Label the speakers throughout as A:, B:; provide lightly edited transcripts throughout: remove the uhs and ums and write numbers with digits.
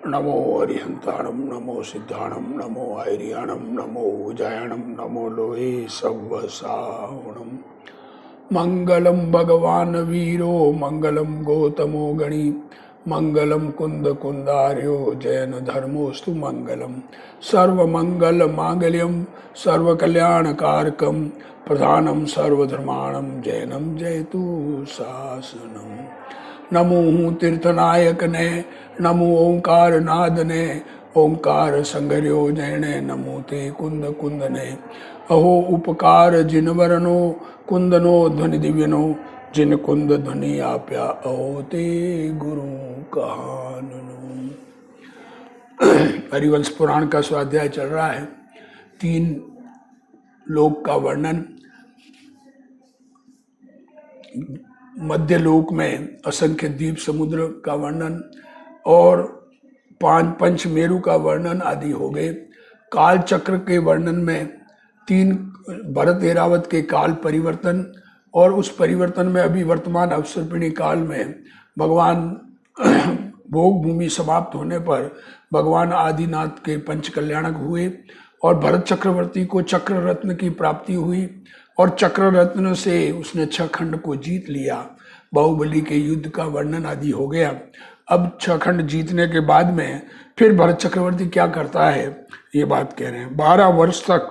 A: नमो अरिहंताणम नमो सिद्धाणम नमो आयरियाणम नमो उजायणम नमो लोहे सव्वसावणम। मंगलम भगवान वीरो मंगलम गौतमो गणी मंगलम कुंद कुंदार्यो जैन धर्मोस्तु मंगलम। सर्वमंगल मांगल्यम सर्वकल्याणकारकम प्रधानम सर्वधर्माणम जैनम जयतु शासनम। नमो तीर्थनायक ने नमो ओंकार नाद ने ओंकार संगर्यो जैने नमो ते कुंद कुंद ने। अहो उपकार जिनवरनो कुंदनो ध्वनि दिव्यनो जिन कुंद ध्वनि आप्या अहो ते गुरु कहाननो। हरिवंश पुराण का स्वाध्याय चल रहा है। 3 लोक का वर्णन, मध्य लोक में असंख्य द्वीप समुद्र का वर्णन और 5 पंच मेरु का वर्णन आदि हो गए। काल चक्र के वर्णन में 3 भरत ऐरावत के काल परिवर्तन और उस परिवर्तन में अभी वर्तमान अवसर्पिणी काल में भगवान भोग भूमि समाप्त होने पर भगवान आदिनाथ के पंच कल्याणक हुए और भरत चक्रवर्ती को चक्र रत्न की प्राप्ति हुई और चक्र रत्न से उसने 6 खंड को जीत लिया। बाहुबली के युद्ध का वर्णन आदि हो गया। अब 6 खंड जीतने के बाद में फिर भरत चक्रवर्ती क्या करता है ये बात कह रहे हैं। 12 वर्ष तक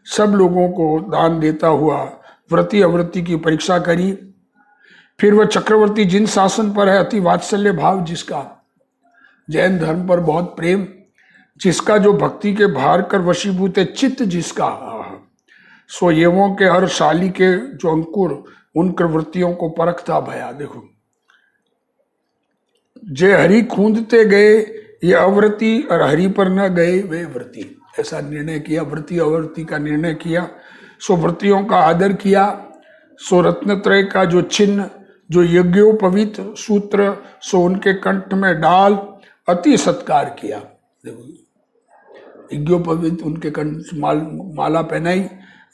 A: सब लोगों को दान देता हुआ व्रति अवृत्ति की परीक्षा करी। फिर वह चक्रवर्ती जिन शासन पर है, अति वात्सल्य भाव जिसका, जैन धर्म पर बहुत प्रेम जिसका, जो भक्ति के भार कर वशीभूत है चित्त जिसका, सो येवों के हर शाली के जो अंकुर उन वृत्तियों को परखता भया। देखो, जे हरि खूंदते गए ये अवृत्ति और हरि पर न गए वे वृत्ति, ऐसा निर्णय किया। वृत्ति अवृत्ति का निर्णय किया। सो वृत्तियों का आदर किया। सो रत्नत्रय का जो चिन्ह, जो यज्ञोपवीत सूत्र, सो उनके कंठ में डाल अति सत्कार किया। देखो, यज्ञोपवीत उनके कंठ माला पहनाई,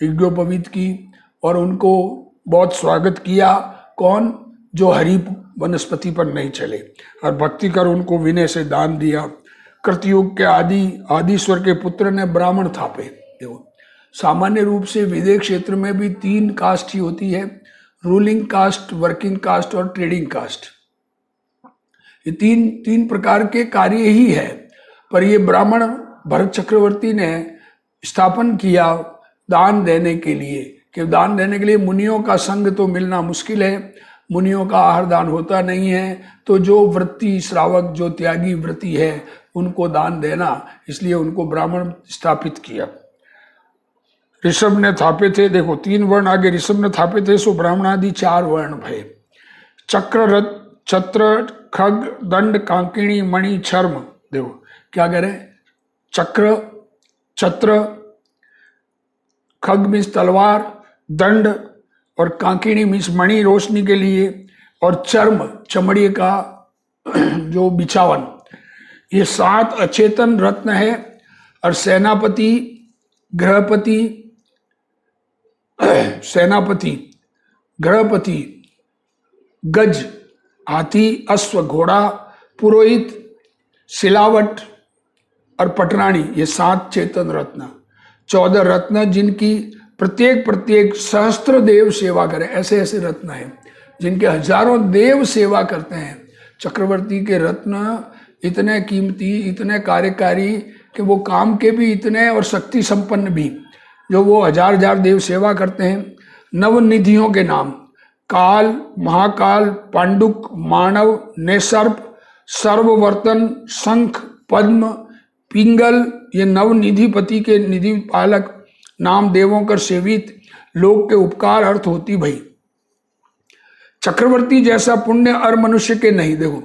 A: यज्ञोपवीत की और उनको बहुत स्वागत किया। कौन? जो हरि वनस्पति पर नहीं चले और भक्ति कर उनको विनय से दान दिया। कृतयुग के आदिश्वर के पुत्र ने ब्राह्मण थापे। देखो, सामान्य रूप से विदेश क्षेत्र में भी 3 कास्ट ही होती है, रूलिंग कास्ट, वर्किंग कास्ट और ट्रेडिंग कास्ट। ये तीन प्रकार के कार्य ही है। पर ये ब्राह्मण भरत चक्रवर्ती ने स्थापन किया दान देने के लिए, कि दान देने के लिए मुनियों का संग तो मिलना मुश्किल है, मुनियों का आहार दान होता नहीं है, तो जो वृत्ति श्रावक, जो त्यागी वृत्ति है उनको दान देना, इसलिए उनको ब्राह्मण स्थापित किया। ऋषभ ने थापे थे। देखो, 3 वर्ण आगे ऋषभ ने थापे थे, सो ब्राह्मण आदि 4 वर्ण भय। चक्र रथ छत्र खग दंड कांकिणी मणि छर्म। देखो क्या कह रहे हैं, चक्र, छत्र, खग मीन्स तलवार, दंड और कांकिणी मीन्स मणि रोशनी के लिए, और चर्म चमड़ी का जो बिछावन, ये 7 अचेतन रत्न है। और सेनापति, गृहपति, सेनापति, गृहपति, गज हाथी, अश्व घोड़ा, पुरोहित, सिलावट और पटरानी, ये 7 चेतन रत्न, 14 रत्न जिनकी प्रत्येक सहस्त्र देव सेवा करें। ऐसे ऐसे रत्न हैं जिनके हजारों देव सेवा करते हैं। चक्रवर्ती के रत्न इतने कीमती, इतने कार्यकारी कि वो काम के भी इतने और शक्ति संपन्न भी, जो वो हजार देव सेवा करते हैं। नवनिधियों के नाम, काल, महाकाल, पांडुक, मानव, नेसर्प, सर्ववर्तन, शंख, पद्म, पिंगल, ये नवनिधिपति के निधि पालक नाम देवों कर सेवित, लोक के उपकार अर्थ होती भई। चक्रवर्ती जैसा पुण्य और मनुष्य के नहीं। देखो,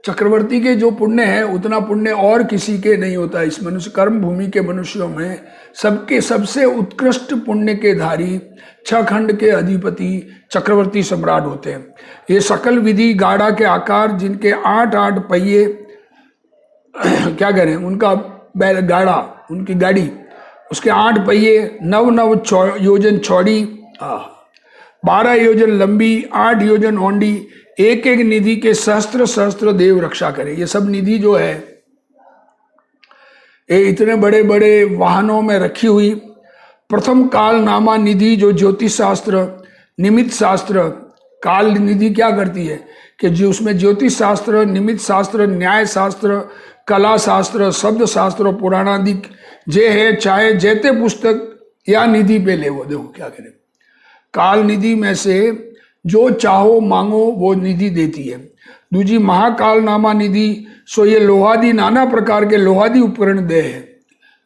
A: चक्रवर्ती के जो पुण्य है उतना पुण्य और किसी के नहीं होता। इस मनुष्य कर्म भूमि के मनुष्यों में सबके सबसे उत्कृष्ट पुण्य के धारी, 6 खंड के अधिपति चक्रवर्ती सम्राट होते हैं। ये सकल विधि गाड़ा के आकार, जिनके 8 पहिए, क्या करें, उनका बैल गाड़ा, उनकी गाड़ी, उसके 8 पहिए, 9 योजन चौड़ी, 12 योजन लंबी, 8 योजन औंडी, एक निधि के सहस्त्र सहस्त्र देव रक्षा करे। ये सब निधि जो है ये इतने बड़े बड़े वाहनों में रखी हुई प्रथम काल नामा निधि, जो ज्योतिष शास्त्र, निमित्त शास्त्र, काल निधि क्या करती है कि जो उसमें ज्योतिष शास्त्र, निमित्त शास्त्र, न्याय शास्त्र, कला शास्त्र, शब्द शास्त्र, पुराणादि जे है, चाहे जैते पुस्तक या निधि पे ले, वो देखो क्या करें। काल निधि में से जो चाहो मांगो वो निधि देती है। दूजी महाकाल नामा निधि, सो ये लोहादी, नाना प्रकार के लोहादी उपकरण दे है,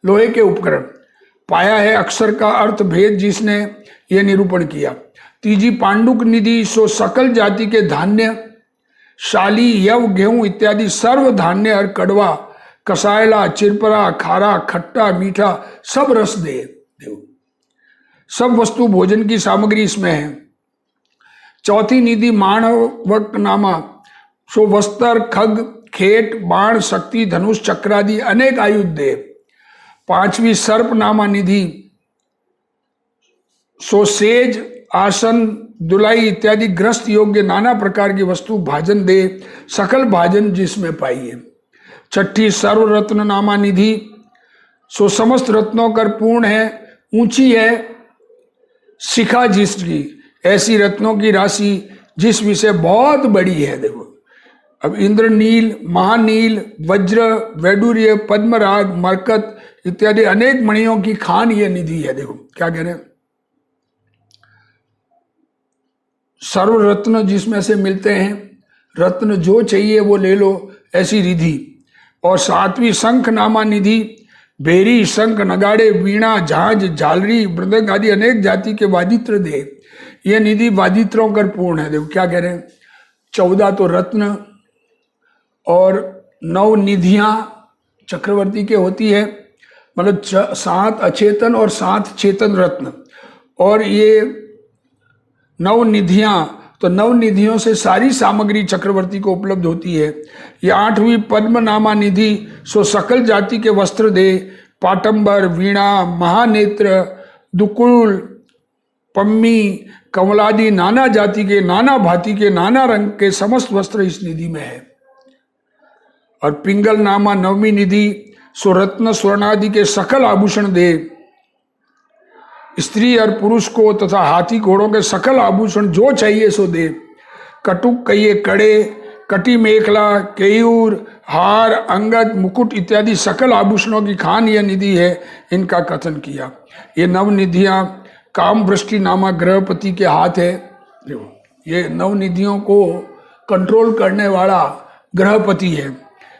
A: लोहे के उपकरण पाया है अक्षर का अर्थ भेद जिसने ये निरूपण किया। तीजी पांडुक निधि, सो सकल जाति के धान्य, शाली, यव, गेहूं इत्यादि सर्व धान्य और कड़वा, कसायला, चिरपरा, खारा, खट्टा, मीठा सब रस दे। देखो सब वस्तु भोजन की सामग्री इसमें है। चौथी निधि माणवक नामा, सो वस्त्र, खग, खेट, बाण, शक्ति, धनुष, चक्रादि अनेक आयुध दे। पांचवी सर्प नामा निधि, सो सेज, आसन, दुलाई इत्यादि ग्रस्त योग्य नाना प्रकार की वस्तु भाजन दे, सकल भाजन जिसमें पाइए। छठी सर्वरत्न नामा निधि, सो समस्त रत्नों कर पूर्ण है, ऊंची है शिखा जिसकी, ऐसी रत्नों की राशि जिस विषय बहुत बड़ी है। देखो अब इंद्रनील, महानील, वज्र, वैडूर्य, पद्मराग, मरकत इत्यादि अनेक मणियों की खान ये निधि है। देखो क्या कह रहे हैं, सर्व रत्न जिसमें से मिलते हैं, रत्न जो चाहिए वो ले लो, ऐसी रिधि। और सातवीं शंख नामा निधि, बेरी, शंख, नगाड़े, वीणा, झांझ, झालरी, मृदंग आदि अनेक जाति के वादित्र दे। ये निधि वादित्रों कर पूर्ण है। देखो क्या कह रहे हैं, 14 तो रत्न और 9 निधियां चक्रवर्ती के होती है, मतलब 7 अचेतन और 7 चेतन रत्न, और ये 9 निधियां, तो 9 निधियों से सारी सामग्री चक्रवर्ती को उपलब्ध होती है। ये 8वीं पद्म नामा निधि, सो सकल जाति के वस्त्र दे, पाटंबर, वीणा, महानेत्र, दुकुल, पम्मी, कमलादि नाना जाति के, नाना भांति के, नाना रंग के समस्त वस्त्र इस निधि में है। और पिंगल नामा 9वीं निधि, सो रत्न स्वर्णादि के सकल आभूषण दे, स्त्री और पुरुष को तथा हाथी घोड़ों के सकल आभूषण जो चाहिए सो दे। कटुक, कहिए कड़े, कटी मेखला, केयूर, हार, अंगद, मुकुट इत्यादि सकल आभूषणों की खान यह निधि है, इनका कथन किया। ये 9 निधियां काम वृष्टि नामक ग्रहपति के हाथ है। देखो ये 9 निधियों को कंट्रोल करने वाला ग्रहपति है।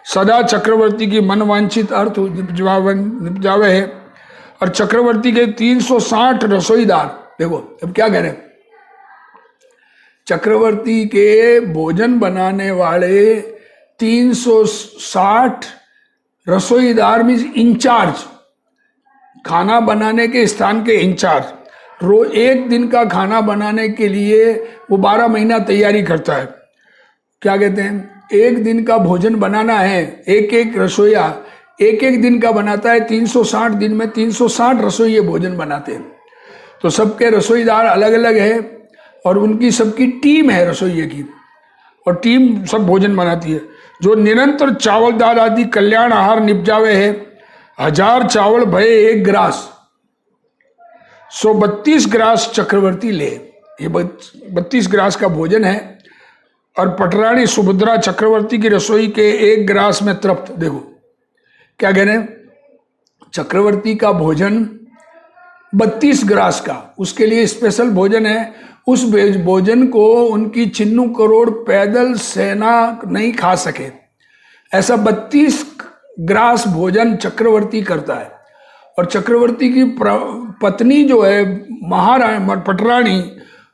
A: सदा चक्रवर्ती की मनवांछित अर्थ निपजावे है। और चक्रवर्ती के 360 रसोईदार। देखो अब क्या कह रहे हैं, चक्रवर्ती के भोजन बनाने वाले 360 रसोईदार मीन्स इंचार्ज, खाना बनाने के स्थान के इंचार्ज। रोज एक दिन का खाना बनाने के लिए वो 12 महीना तैयारी करता है। क्या कहते हैं, एक दिन का भोजन बनाना है, एक एक रसोईया एक एक दिन का बनाता है। 360 दिन में 360 रसोइये भोजन बनाते हैं। तो सबके रसोईदार अलग अलग है और उनकी सबकी टीम है रसोइये की, और टीम सब भोजन बनाती है। जो निरंतर चावल दाल आदि कल्याण आहार निपजावे है, 1000 चावल भये 1 ग्रास, 132 ग्रास चक्रवर्ती ले। ये 32 ग्रास का भोजन है। और पटरानी सुभद्रा चक्रवर्ती की रसोई के 1 ग्रास में तृप्त। देखो क्या कह रहे हैं, चक्रवर्ती का भोजन 32 ग्रास का, उसके लिए स्पेशल भोजन है। उस भोजन को उनकी 96 करोड़ पैदल सेना नहीं खा सके, ऐसा 32 ग्रास भोजन चक्रवर्ती करता है। और चक्रवर्ती की पत्नी जो है महारानी पटरानी,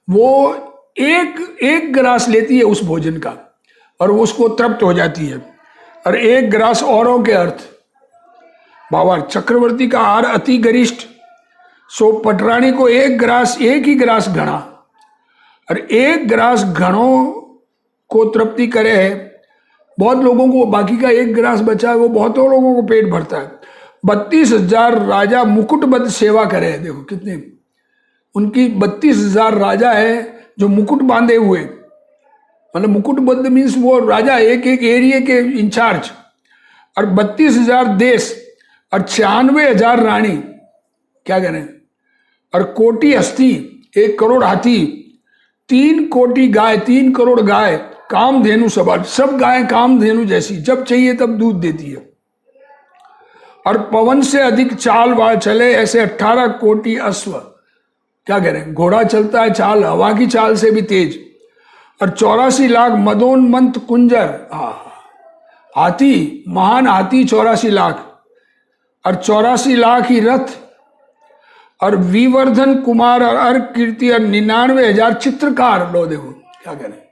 A: वो एक ग्रास लेती है उस भोजन का और वो उसको तृप्त हो जाती है। और 1 ग्रास औरों के अर्थ बाबा, चक्रवर्ती का आहार अति गरिष्ठ, सो पटरानी को 1 ग्रास, एक ही ग्रास घड़ा, और 1 ग्रास घड़ों को तृप्ति करे है। बहुत लोगों को बाकी का 1 ग्रास बचा है, वो बहुतों लोगों को पेट भरता है। 32,000 राजा मुकुटबद्ध सेवा करे है। देखो कितने उनकी 32,000 राजा है जो मुकुट बांधे हुए, मतलब मुकुटबद्ध मीन्स वो राजा एक एक एरिया के इंचार्ज। और 32,000 देश, और 96,000 रानी, क्या कह रहे हैं, और कोटि हस्ती, 1 करोड़ हाथी, 3 कोटि गाय, 3 करोड़ गाय, कामधेनु सवार, सब गाय कामधेनु जैसी, जब चाहिए तब दूध देती है। और पवन से अधिक चाल वाल चले ऐसे 18 कोटि अश्व, क्या कह रहे हैं, घोड़ा चलता है चाल, हवा की चाल से भी तेज। और 84 लाख मदोन्मंत कुंजर, हाथी, महान हाथी 84 लाख, और 84 लाख ही रथ, और विवर्धन कुमार और अर्क कीर्ति, और 99,000 चित्रकार। लो देखो क्या कह रहे हैं,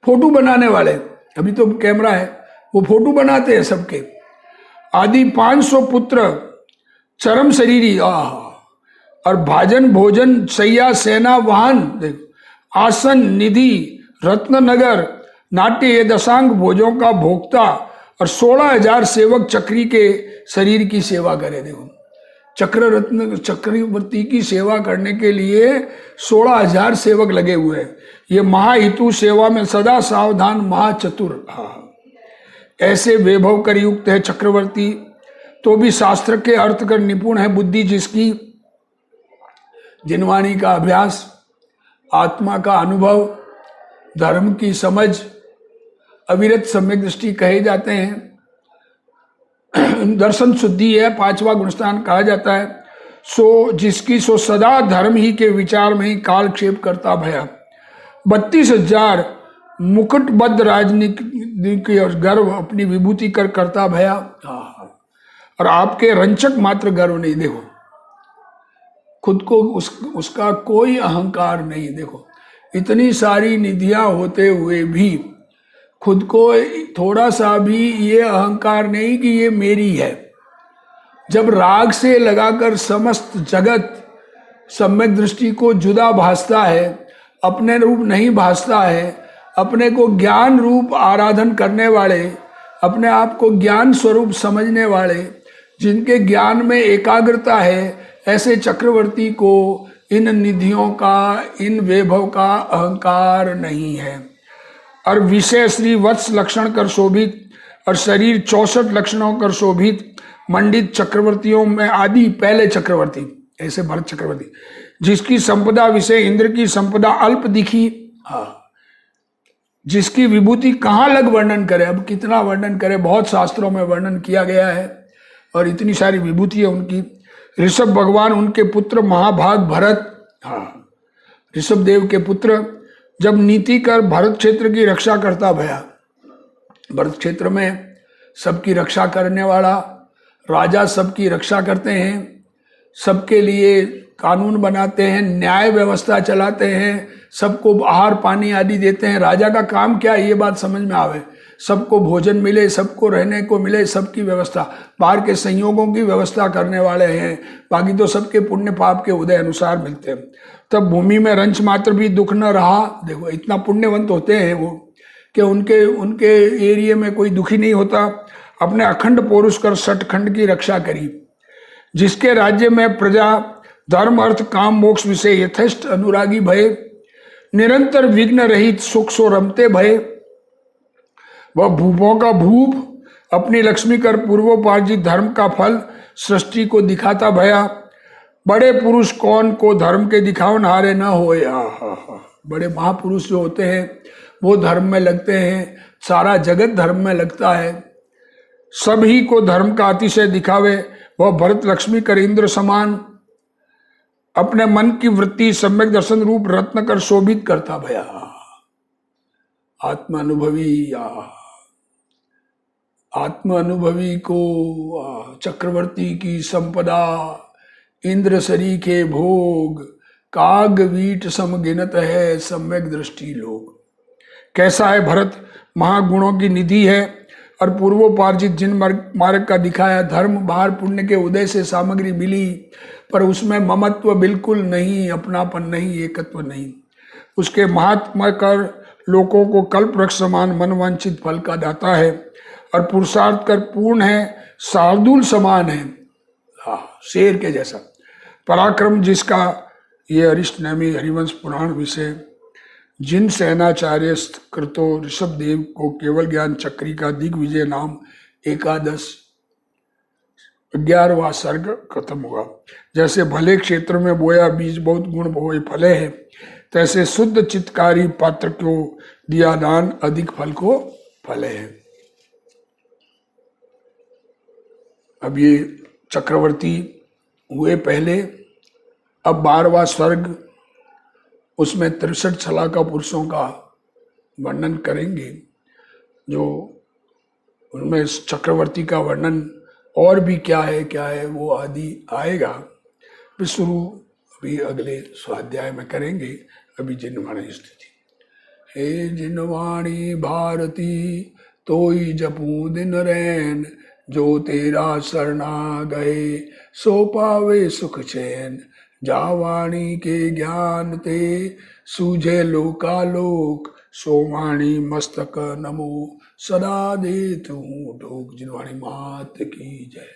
A: फोटो बनाने वाले, अभी तो कैमरा है, वो फोटो बनाते हैं सबके। आदि 500 पुत्र चरम शरीरी, और भाजन भोजन सैया सेना वाहन, देखो आसन निधि रत्ननगर नाट्य, ये दशांग भोजों का भोक्ता, और 16,000 सेवक चक्री के शरीर की सेवा करे। देखो चक्र रत्न चक्रवर्ती की सेवा करने के लिए 16,000 सेवक लगे हुए हैं। ये महाहितु सेवा में सदा सावधान महाचतुर, ऐसे वैभव कर युक्त है चक्रवर्ती, तो भी शास्त्र के अर्थ कर निपुण है बुद्धि जिसकी, जिनवाणी का अभ्यास, आत्मा का अनुभव, धर्म की समझ, अविरत सम्यक दृष्टि कहे जाते हैं। दर्शन शुद्धि है, 5वां गुणस्थान कहा जाता है। सो जिसकी सो सदा धर्म ही के विचार में ही कालक्षेप करता भया, 32,000 मुकुटबद्ध राजनीति और गर्व अपनी विभूति कर करता भया, और आपके रंचक मात्र गर्व नहीं। देखो खुद को उसका कोई अहंकार नहीं। देखो इतनी सारी निधियां होते हुए भी खुद को थोड़ा सा भी ये अहंकार नहीं कि ये मेरी है। जब राग से लगाकर समस्त जगत सम्यक दृष्टि को जुदा भासता है, अपने रूप नहीं भासता है, अपने को ज्ञान रूप आराधन करने वाले, अपने आप को ज्ञान स्वरूप समझने वाले, जिनके ज्ञान में एकाग्रता है, ऐसे चक्रवर्ती को इन निधियों का, इन वैभव का अहंकार नहीं है। और विषय श्री वत्स लक्षण कर शोभित, और शरीर 64 लक्षणों कर शोभित, मंडित चक्रवर्तियों में आदि पहले चक्रवर्ती, ऐसे भरत चक्रवर्ती, जिसकी संपदा विषय इंद्र की संपदा अल्प दिखी, जिसकी विभूति कहाँ लग वर्णन करे, अब कितना वर्णन करे, बहुत शास्त्रों में वर्णन किया गया है, और इतनी सारी विभूति है उनकी। ऋषभ भगवान उनके पुत्र महाभाग भरत, ऋषभ देव के पुत्र, जब नीति कर भरत क्षेत्र की रक्षा करता भया, भरत क्षेत्र में सबकी रक्षा करने वाला राजा, सबकी रक्षा करते हैं, सबके लिए कानून बनाते हैं, न्याय व्यवस्था चलाते हैं, सबको आहार पानी आदि देते हैं। राजा का काम क्या है ये बात समझ में आवे, सबको भोजन मिले, सबको रहने को मिले, सबकी व्यवस्था, बाहर के संयोगों की व्यवस्था करने वाले हैं, बाकी तो सबके पुण्य पाप के उदय अनुसार मिलते हैं। तब भूमि में रंच मात्र भी दुख न रहा। देखो इतना पुण्यवंत होते हैं वो कि उनके एरिया में कोई दुखी नहीं होता। अपने अखंड पौरुष कर सठखंड की रक्षा करी, जिसके राज्य में प्रजा धर्म अर्थ काम मोक्ष विषय यथेष्ट अनुरागी भय, निरंतर विघ्न रहित सुख सो रमते भय। वह भूपों का भूप, अपनी लक्ष्मी कर पूर्वोपार्जित धर्म का फल सृष्टि को दिखाता भया। बड़े पुरुष कौन को धर्म के दिखावन हारे न होए। बड़े महापुरुष जो होते हैं वो धर्म में लगते हैं, सारा जगत धर्म में लगता है, सभी को धर्म का अतिशय दिखावे। वह भरत लक्ष्मी कर इंद्र समान, अपने मन की वृत्ति सम्यक दर्शन रूप रत्न कर शोभित करता भया। आत्मानुभवी, आत्मानुभवी को चक्रवर्ती की संपदा, इंद्र सरी के भोग, काग वीट समगिनत है सम्यक दृष्टि लोग। कैसा है भरत, महागुणों की निधि है, और पूर्वोपार्जित जिन मार्ग का दिखाया धर्म, बाहर पुण्य के उदय से सामग्री मिली, पर उसमें ममत्व बिल्कुल नहीं, अपनापन नहीं, एकत्व नहीं। उसके महात्मा कर लोगों को कल्प वृक्ष समान मनवांछित फल का दाता है, और पुरुषार्थ कर पूर्ण है, शार्दूल समान है, शेर के जैसा पराक्रम जिसका। ये अरिष्ट नेमी हरिवंश पुराण विषय। जिन सेनाचार्य कृतो ऋषभ देव को केवल ज्ञान चक्री का दिग्विजय नाम 11 11वां सर्ग खत्म हुआ। जैसे भले क्षेत्र में बोया बीज बहुत गुण बोए फले है, तैसे शुद्ध चित्तकारी पात्र को दिया दान अधिक फल को फले है। अब ये चक्रवर्ती हुए पहले, अब 12वां स्वर्ग, उसमें 63 छलाका पुरुषों का वर्णन करेंगे। जो उनमें चक्रवर्ती का वर्णन और भी क्या है वो आदि आएगा। विष्णु अभी अगले स्वाध्याय में करेंगे। अभी जिनवाणी स्थिति। हे जिनवाणी भारती तोई जपू दिन रैन, जो तेरा शरणा गए सो पावे सुख चैन। जावाणी के ज्ञान ते सूझे लोकालोक, सोवाणी मस्तक नमो सदा देत हूँ ढोक। जिनवाणी मात की जय।